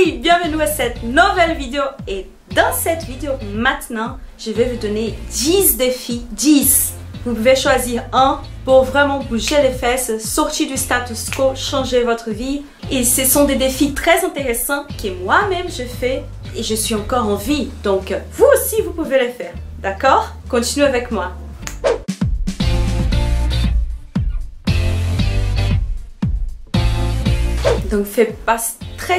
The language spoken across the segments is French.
Hey, bienvenue à cette nouvelle vidéo et dans cette vidéo maintenant, je vais vous donner 10 défis, 10. Vous pouvez choisir un pour vraiment bouger les fesses, sortir du status quo, changer votre vie. Et ce sont des défis très intéressants que moi-même je fais et je suis encore en vie. Donc vous aussi vous pouvez les faire, d'accord? Continuez avec moi. Donc faites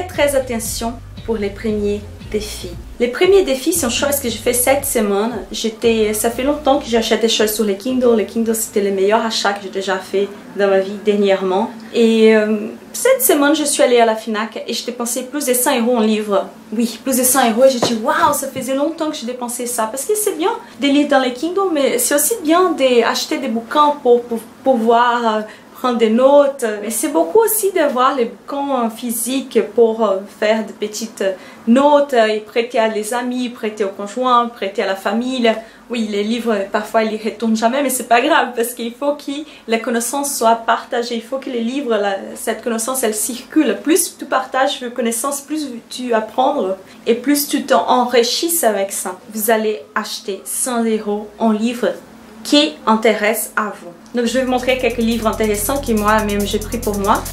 très attention pour les premiers défis. Les premiers défis sont choses que je fais cette semaine. Ça fait longtemps que j'achète des choses sur les Kindle. Les Kindle c'était le meilleur achat que j'ai déjà fait dans ma vie dernièrement. Et cette semaine je suis allée à la Fnac et j'ai dépensé plus de 100 € en livres. Oui, plus de 100 € et j'ai dit waouh, ça faisait longtemps que j'ai dépensé ça. Parce que c'est bien de lire dans les Kindle, mais c'est aussi bien d'acheter des bouquins pour pouvoir prendre des notes. Et c'est beaucoup aussi d'avoir les bouquins physiques pour faire de petites notes et prêter à les amis, prêter au conjoint, prêter à la famille. Oui, les livres, parfois ils ne retournent jamais, mais c'est pas grave parce qu'il faut que la connaissance soit partagée. Il faut que les livres, cette connaissance, elle circule. Plus tu partages vos connaissances, plus tu apprends et plus tu t'enrichis avec ça. Vous allez acheter 100 € en livres qui intéresse à vous. Donc je vais vous montrer quelques livres intéressants que moi-même j'ai pris pour moi.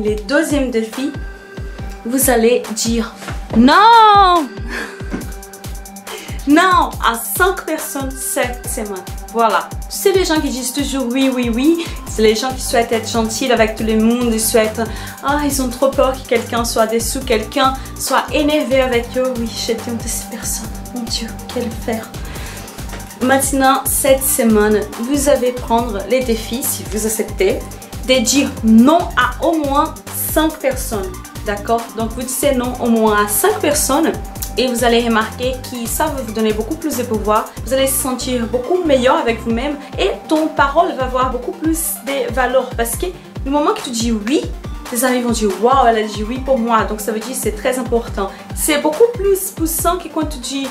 Le deuxième défi, vous allez dire non! Non à 5 personnes cette semaine. Voilà. C'est les gens qui disent toujours oui, oui, oui. C'est les gens qui souhaitent être gentils avec tout le monde. Ils souhaitent, ils ont trop peur que quelqu'un soit déçu, quelqu'un soit énervé avec eux. Oui, j'étais une de ces personnes. Mon Dieu, quel faire. Maintenant, cette semaine, vous allez prendre les défis, si vous acceptez, de dire non à au moins 5 personnes, d'accord? Donc vous dites non au moins à 5 personnes et vous allez remarquer que ça va vous donner beaucoup plus de pouvoir, vous allez se sentir beaucoup meilleur avec vous-même et ton parole va avoir beaucoup plus de valeur parce que du moment que tu dis oui, tes amis vont dire waouh, elle a dit oui pour moi, donc ça veut dire que c'est très important. C'est beaucoup plus poussant que quand tu dis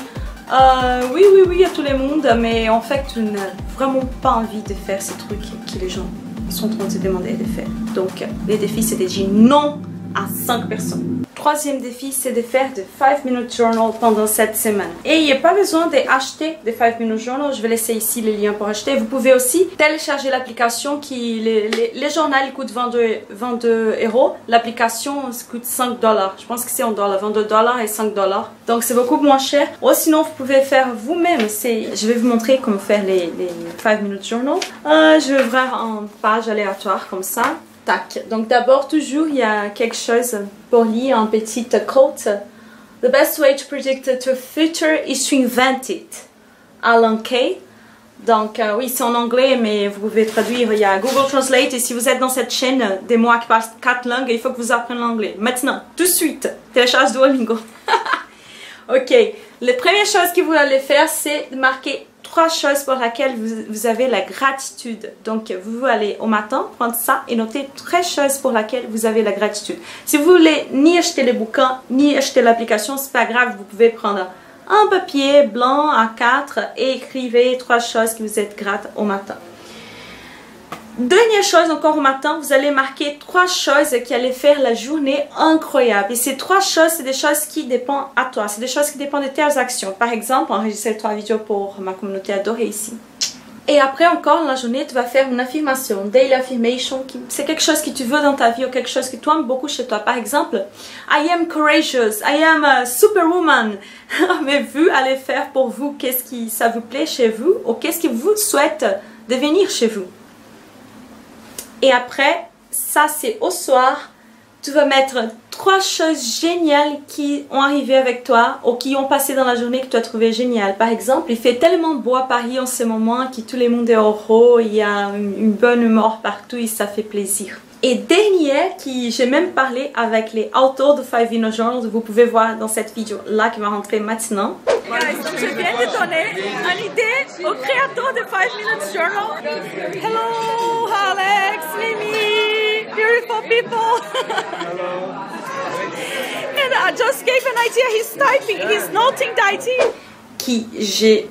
oui, oui, oui à tout le monde, mais en fait tu n'as vraiment pas envie de faire ces trucs que les gens sont en train de se demander de faire. Donc les défis c'est de dire non à 5 personnes. Troisième défi c'est de faire de 5 minute journal pendant cette semaine. Et il n'y a pas besoin d'acheter des 5 minute journal, je vais laisser ici les liens pour acheter. Vous pouvez aussi télécharger l'application qui, les journaux coûtent 22 €. L'application coûte 5 $. Je pense que c'est en dollars, 22 $ et 5 $. Donc c'est beaucoup moins cher. Ou sinon vous pouvez faire vous-même. Je vais vous montrer comment faire les 5 minute journal. Je vais ouvrir une page aléatoire comme ça. Tac. Donc d'abord toujours il y a quelque chose pour lire, un petit quote. The best way to predict your future is to invent it. Alan Kay. Donc oui c'est en anglais mais vous pouvez traduire, il y a Google Translate et si vous êtes dans cette chaîne des mois qui parlent 4 langues, il faut que vous appreniez l'anglais. Maintenant, tout de suite, télécharge Duolingo. Ok, la première chose que vous allez faire c'est de marquer 3 choses pour lesquelles vous avez la gratitude. Donc vous allez au matin prendre ça et noter 3 choses pour lesquelles vous avez la gratitude. Si vous voulez ni acheter les bouquins ni acheter l'application, c'est pas grave, vous pouvez prendre un papier blanc A4 et écrivez 3 choses que vous êtes grate au matin. Dernière chose encore au matin, vous allez marquer 3 choses qui allaient faire la journée incroyable. Et ces 3 choses, c'est des choses qui dépendent à toi. C'est des choses qui dépendent de tes actions. Par exemple, enregistrer 3 vidéos pour ma communauté adorée ici. Et après encore, dans la journée, tu vas faire une affirmation, daily affirmation. C'est quelque chose que tu veux dans ta vie ou quelque chose que tu aimes beaucoup chez toi. Par exemple, I am courageous, I am a superwoman. Mais vous allez faire pour vous qu'est-ce qui ça vous plaît chez vous ou qu'est-ce que vous souhaitez devenir chez vous. Et après, ça c'est au soir, tu vas mettre 3 choses géniales qui ont arrivé avec toi ou qui ont passé dans la journée que tu as trouvé géniales. Par exemple, il fait tellement beau à Paris en ce moment que tout le monde est heureux, il y a une bonne humeur partout et ça fait plaisir. Et dernier, qui j'ai même parlé avec les auteurs de 5 Minute Journal, vous pouvez voir dans cette vidéo là qui va rentrer maintenant. Guys, donc je viens de donner une idée au créateur de 5 Minute Journal. Hello Alex, Mimi, beautiful people. And I just gave an idea, he's typing, he's noting the idea. Qui j'ai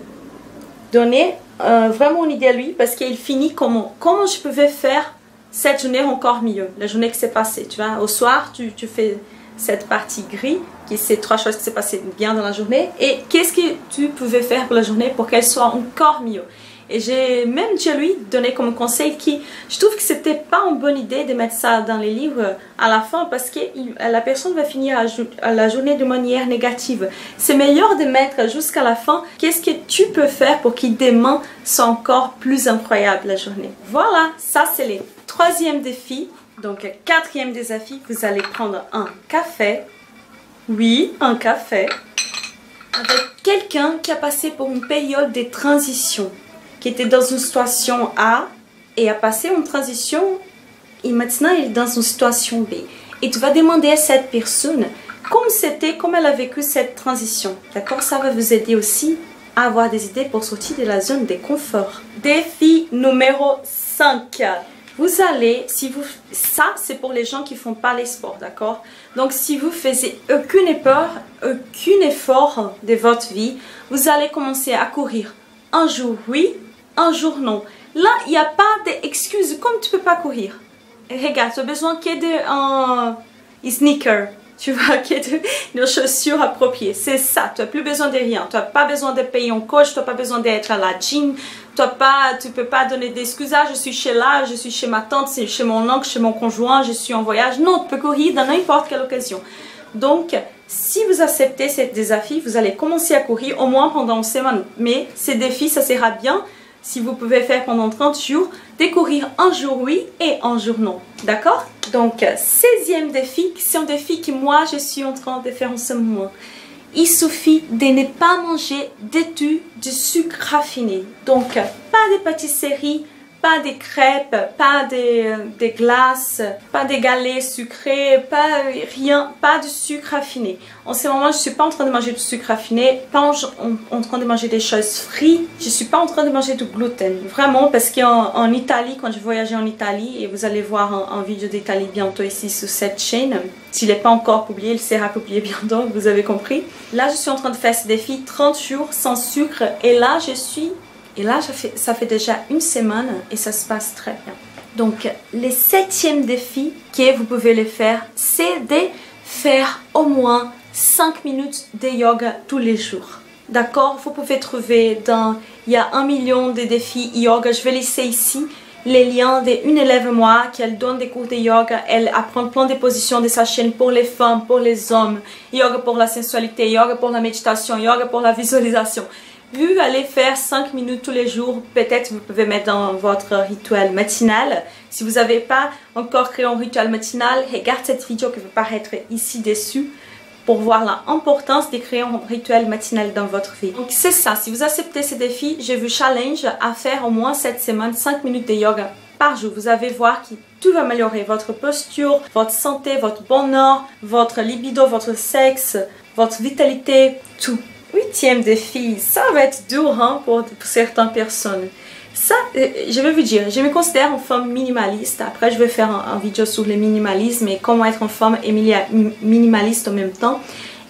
donné vraiment une idée à lui parce qu'il finit comment je pouvais faire cette journée encore mieux, la journée qui s'est passée, tu vois. Au soir, tu fais cette partie gris, qui c'est 3 choses qui s'est passées bien dans la journée, et qu'est-ce que tu pouvais faire pour la journée pour qu'elle soit encore mieux. Et j'ai même dû lui donner comme conseil qui, je trouve que c'était pas une bonne idée de mettre ça dans les livres à la fin parce que la personne va finir la journée de manière négative. C'est meilleur de mettre jusqu'à la fin qu'est-ce que tu peux faire pour que demain soit encore plus incroyable la journée. Voilà, ça c'est les 3e défi. Donc 4e défi, vous allez prendre un café. Oui, un café. Avec quelqu'un qui a passé pour une période de transition, qui était dans une situation A et a passé une transition et maintenant il est dans une situation B. Et tu vas demander à cette personne comment elle a vécu cette transition. D'accord? Ça va vous aider aussi à avoir des idées pour sortir de la zone de confort. Défi numéro 5. Vous allez, ça c'est pour les gens qui ne font pas les sports, d'accord? Donc si vous faisiez aucun effort de votre vie, vous allez commencer à courir. Un jour oui, un jour non. Là, il n'y a pas d'excuse comme tu ne peux pas courir. Regarde, tu as besoin qu'il y ait de sneakers, tu vois, qu'il y ait de chaussures appropriées. C'est ça, tu n'as plus besoin de rien. Tu n'as pas besoin de payer un coach, tu n'as pas besoin d'être à la gym. Tu ne peux pas donner d'excuses. Ah, je suis je suis chez ma tante, chez mon oncle, chez mon conjoint, je suis en voyage. Non, tu peux courir dans n'importe quelle occasion. Donc, si vous acceptez ce défi, vous allez commencer à courir au moins pendant une semaine. Mais ces défis, ça sera bien si vous pouvez faire pendant 30 jours, de courir un jour oui et un jour non. D'accord? Donc, 16e défi, c'est un défi que moi, je suis en train de faire en ce moment. Il suffit de ne pas manger du sucre raffiné. Donc, pas de pâtisserie, pas de crêpes, pas de glaces, pas de galets sucrés, pas rien, pas de sucre raffiné. En ce moment, je ne suis pas en train de manger du sucre raffiné, pas en train de manger des choses frites, je ne suis pas en train de manger du gluten. Vraiment, parce qu'en Italie, quand je voyageais en Italie, et vous allez voir un vidéo d'Italie bientôt ici sur cette chaîne, s'il n'est pas encore publié, il sera publié bientôt, vous avez compris. Là, je suis en train de faire ce défi 30 jours sans sucre, et là, ça fait déjà une semaine et ça se passe très bien. Donc, le 7e défi que vous pouvez le faire, c'est de faire au moins 5 minutes de yoga tous les jours. D'accord? Vous pouvez trouver il y a 1 million de défis yoga. Je vais laisser ici les liens d'une élève moi qui elle donne des cours de yoga. Elle apprend plein de positions de sa chaîne pour les femmes, pour les hommes. Yoga pour la sensualité, yoga pour la méditation, yoga pour la visualisation. Vous allez faire 5 minutes tous les jours, peut-être vous pouvez mettre dans votre rituel matinal. Si vous n'avez pas encore créé un rituel matinal, regarde cette vidéo qui va paraître ici dessus pour voir l'importance de créer un rituel matinal dans votre vie. Donc c'est ça, si vous acceptez ces défis, je vous challenge à faire au moins cette semaine 5 minutes de yoga par jour. Vous allez voir que tout va améliorer, votre posture, votre santé, votre bonheur, votre libido, votre sexe, votre vitalité, tout. 8e défi, ça va être dur hein, pour certaines personnes. Ça, je vais vous dire, je me considère une femme minimaliste. Après, je vais faire un vidéo sur le minimalisme et comment être une femme minimaliste en même temps.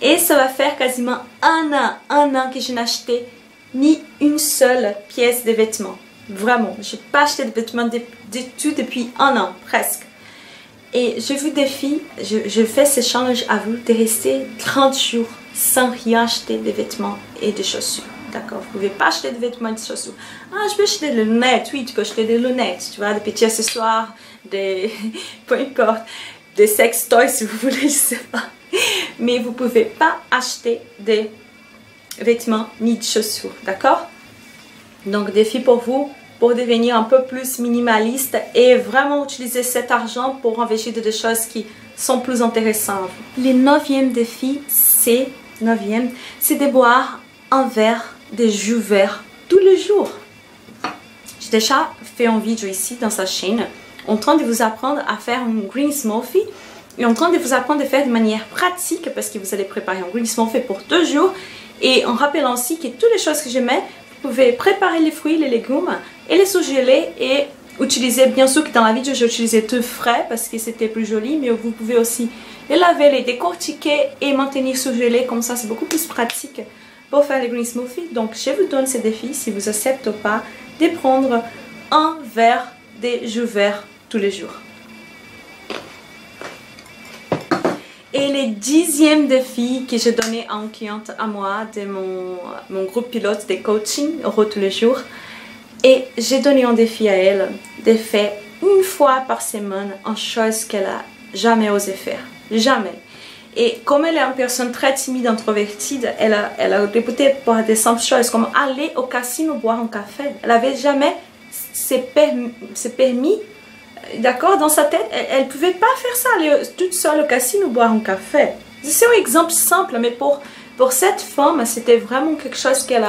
Et ça va faire quasiment un an que je n'ai acheté ni une seule pièce de vêtements. Vraiment, je n'ai pas acheté de vêtements du tout depuis un an, presque. Et je vous défie, je fais ce challenge à vous de rester 30 jours sans rien acheter de vêtements et de chaussures. D'accord? Vous ne pouvez pas acheter de vêtements et de chaussures. Ah, je peux acheter des lunettes. Oui, tu peux acheter des lunettes. Tu vois, des petits accessoires, peu importe, des sex toys si vous voulez, je ne sais pas. Mais vous ne pouvez pas acheter des vêtements ni de chaussures. D'accord? Donc, défi pour vous, pour devenir un peu plus minimaliste et vraiment utiliser cet argent pour investir dans des choses qui sont plus intéressantes. Le 9e défi, c'est de boire un verre de jus vert tous les jours. J'ai déjà fait une vidéo ici dans sa chaîne en train de vous apprendre à faire un green smoothie et en train de vous apprendre de faire de manière pratique parce que vous allez préparer un green smoothie pour 2 jours et en rappelant aussi que toutes les choses que je mets, vous pouvez préparer les fruits, les légumes et les surgeler et utiliser, bien sûr que dans la vidéo j'ai utilisé tout frais parce que c'était plus joli, mais vous pouvez aussi les laver, les décortiquer et maintenir surgelés, comme ça c'est beaucoup plus pratique pour faire les green smoothies. Donc je vous donne ce défi, si vous acceptez ou pas, de prendre un verre de jus vert tous les jours. Et le 10e défi que j'ai donné à une cliente à moi de mon groupe pilote de coaching Euro tous les jours. Et j'ai donné un défi à elle de faire une fois par semaine une chose qu'elle a jamais osé faire. Jamais. Et comme elle est une personne très timide, introvertie, elle a réputé pour des simples choses comme aller au casino boire un café. Elle n'avait jamais se permis, d'accord, dans sa tête, elle ne pouvait pas faire ça, aller toute seule au casino boire un café. C'est un exemple simple, mais pour cette femme, c'était vraiment quelque chose qu'elle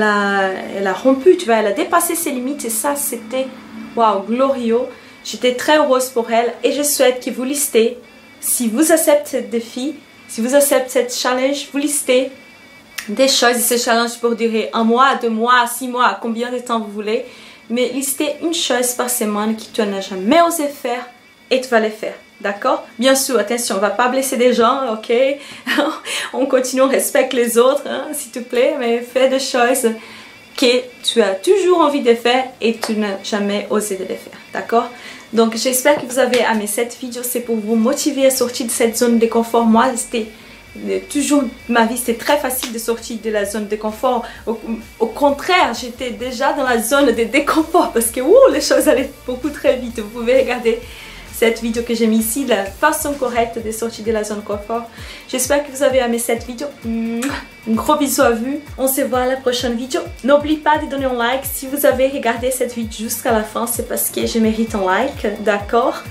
a rompu, tu vois, elle a dépassé ses limites et ça, c'était, waouh, glorieux. J'étais très heureuse pour elle et je souhaite que vous listez, si vous acceptez ce défi, si vous acceptez cette challenge, vous listez des choses de ce challenge pour durer 1 mois, 2 mois, 6 mois, combien de temps vous voulez. Mais listez une chose par semaine que tu n'as jamais osé faire et tu vas le faire. D'accord? Bien sûr, attention, on ne va pas blesser des gens, ok? On continue, on respecte les autres, hein, s'il te plaît, mais fais des choses que tu as toujours envie de faire et tu n'as jamais osé de les faire. D'accord? Donc j'espère que vous avez aimé cette vidéo, c'est pour vous motiver à sortir de cette zone de confort. Moi, c'était toujours ma vie, c'était très facile de sortir de la zone de confort. Au contraire, j'étais déjà dans la zone de déconfort parce que les choses allaient beaucoup très vite. Vous pouvez regarder cette vidéo que j'ai mis ici, la façon correcte de sortir de la zone de confort. J'espère que vous avez aimé cette vidéo. Un gros bisou à vous. On se voit à la prochaine vidéo. N'oubliez pas de donner un like. Si vous avez regardé cette vidéo jusqu'à la fin, c'est parce que je mérite un like, d'accord?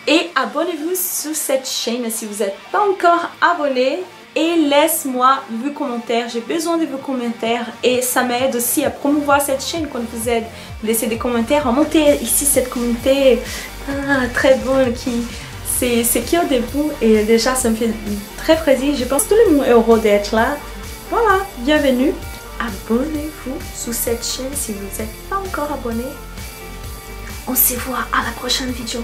Et abonnez-vous sur cette chaîne si vous n'êtes pas encore abonné. Et laisse-moi vos commentaires, j'ai besoin de vos commentaires et ça m'aide aussi à promouvoir cette chaîne quand vous laissez des commentaires. Remontez ici cette communauté très bonne c'est qui au début et déjà ça me fait très plaisir. Je pense que tout le monde est heureux d'être là. Voilà, bienvenue. Abonnez-vous sur cette chaîne si vous n'êtes pas encore abonné. On se voit à la prochaine vidéo.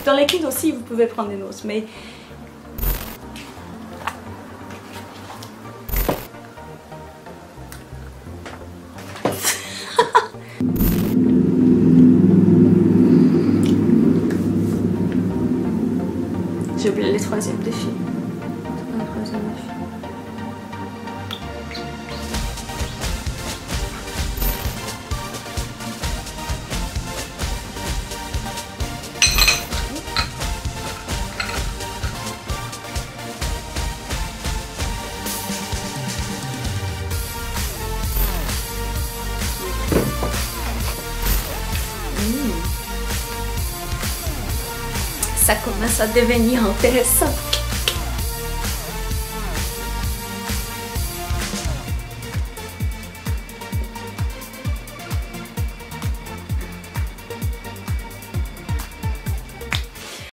Dans les guides aussi, vous pouvez prendre des notes, mais j'ai oublié les 3e défis. Ça commence à devenir intéressant.